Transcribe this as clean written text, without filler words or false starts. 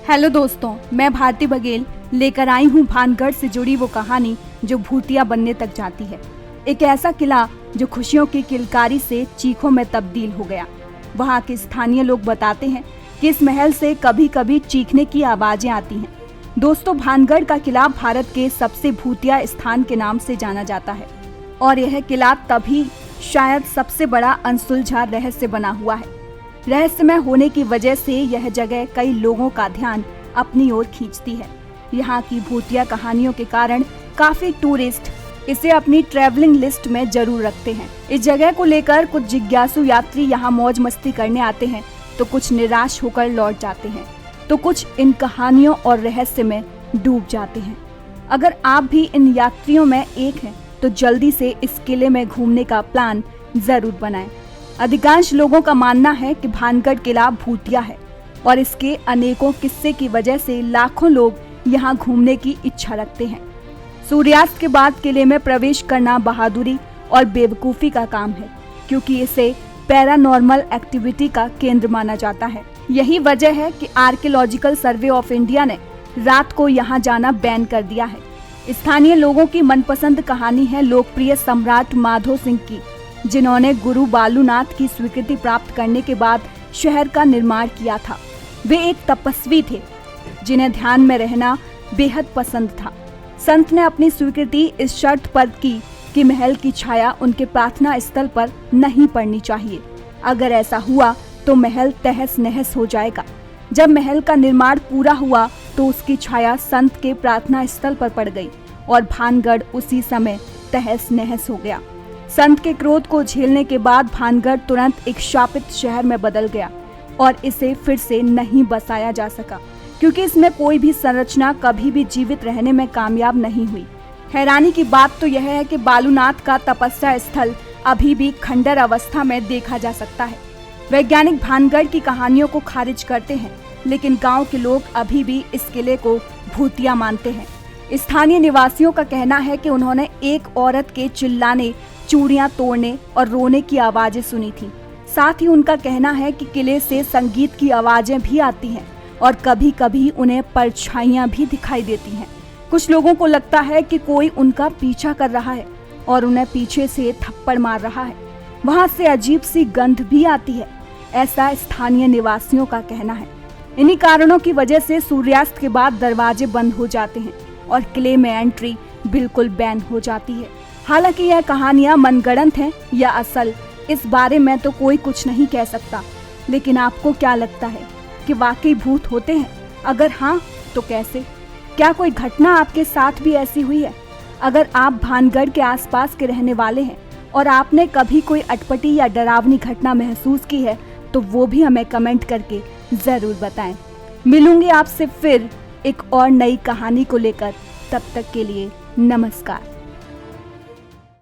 Hello दोस्तों, मैं भारती बघेल लेकर आई हूँ भानगढ़ से जुड़ी वो कहानी जो भूतिया बनने तक जाती है। एक ऐसा किला जो खुशियों की किलकारी से चीखों में तब्दील हो गया। वहाँ के स्थानीय लोग बताते हैं कि इस महल से कभी कभी चीखने की आवाजें आती हैं। दोस्तों, भानगढ़ का किला भारत के सबसे भूतिया स्थान के नाम से जाना जाता है और यह किला तभी शायद सबसे बड़ा अनसुलझा रहस्य बना हुआ है। रहस्यमय होने की वजह से यह जगह कई लोगों का ध्यान अपनी ओर खींचती है। यहाँ की भूतिया कहानियों के कारण काफी टूरिस्ट इसे अपनी ट्रैवलिंग लिस्ट में जरूर रखते हैं। इस जगह को लेकर कुछ जिज्ञासु यात्री यहाँ मौज मस्ती करने आते हैं तो कुछ निराश होकर लौट जाते हैं, तो कुछ इन कहानियों और रहस्य में डूब जाते हैं। अगर आप भी इन यात्रियों में एक हैं तो जल्दी से इस किले में घूमने का प्लान जरूर बनाएं। अधिकांश लोगों का मानना है कि भानगढ़ किला भूतिया है और इसके अनेकों किस्से की वजह से लाखों लोग यहाँ घूमने की इच्छा रखते हैं। सूर्यास्त के बाद किले में प्रवेश करना बहादुरी और बेवकूफ़ी का काम है, क्योंकि इसे पैरानॉर्मल एक्टिविटी का केंद्र माना जाता है। यही वजह है कि आर्कियोलॉजिकल सर्वे ऑफ इंडिया ने रात को यहाँ जाना बैन कर दिया है। स्थानीय लोगों की मनपसंद कहानी है लोकप्रिय सम्राट माधो सिंह की, जिन्होंने गुरु बालूनाथ की स्वीकृति प्राप्त करने के बाद शहर का निर्माण किया था। वे एक तपस्वी थे जिन्हें ध्यान में रहना बेहद पसंद था। संत ने अपनी स्वीकृति इस शर्त पर की कि महल की छाया उनके प्रार्थना स्थल पर नहीं पड़नी चाहिए। अगर ऐसा हुआ तो महल तहस नहस हो जाएगा। जब महल का निर्माण पूरा हुआ तो उसकी छाया संत के प्रार्थना स्थल पर पड़ गई और भानगढ़ उसी समय तहस नहस हो गया। संत के क्रोध को झेलने के बाद भानगढ़ तुरंत एक शापित शहर में बदल गया और इसे फिर से नहीं बसाया जा सका, क्योंकि इसमें कोई भी संरचना कभी भी जीवित रहने में कामयाब नहीं हुई। हैरानी की बात तो यह है कि बालूनाथ का तपस्या स्थल अभी भी खंडर अवस्था में देखा जा सकता है। वैज्ञानिक भानगढ़ की कहानियों को खारिज करते हैं, लेकिन गांव के लोग अभी भी इस किले को भूतिया मानते हैं। स्थानीय निवासियों का कहना है कि उन्होंने एक औरत के चिल्लाने, चूड़ियां तोड़ने और रोने की आवाजें सुनी थी। साथ ही उनका कहना है कि किले से संगीत की आवाजें भी आती हैं और कभी कभी उन्हें परछाइयां भी दिखाई देती हैं। कुछ लोगों को लगता है कि कोई उनका पीछा कर रहा है और उन्हें पीछे से थप्पड़ मार रहा है। वहां से अजीब सी गंध भी आती है, ऐसा स्थानीय निवासियों का कहना है। इन्हीं कारणों की वजह से सूर्यास्त के बाद दरवाजे बंद हो जाते हैं और किले में एंट्री बिल्कुल बैन हो जाती है। हालांकि यह कहानियां मनगढ़ंत हैं या असल, इस बारे में तो कोई कुछ नहीं कह सकता। लेकिन आपको क्या लगता है कि वाकई भूत होते हैं? अगर हाँ तो कैसे? क्या कोई घटना आपके साथ भी ऐसी हुई है? अगर आप भानगढ़ के आसपास के रहने वाले हैं और आपने कभी कोई अटपटी या डरावनी घटना महसूस की है तो वो भी हमें कमेंट करके जरूर बताएं। मिलूंगी आपसे फिर एक और नई कहानी को लेकर। तब तक के लिए नमस्कार।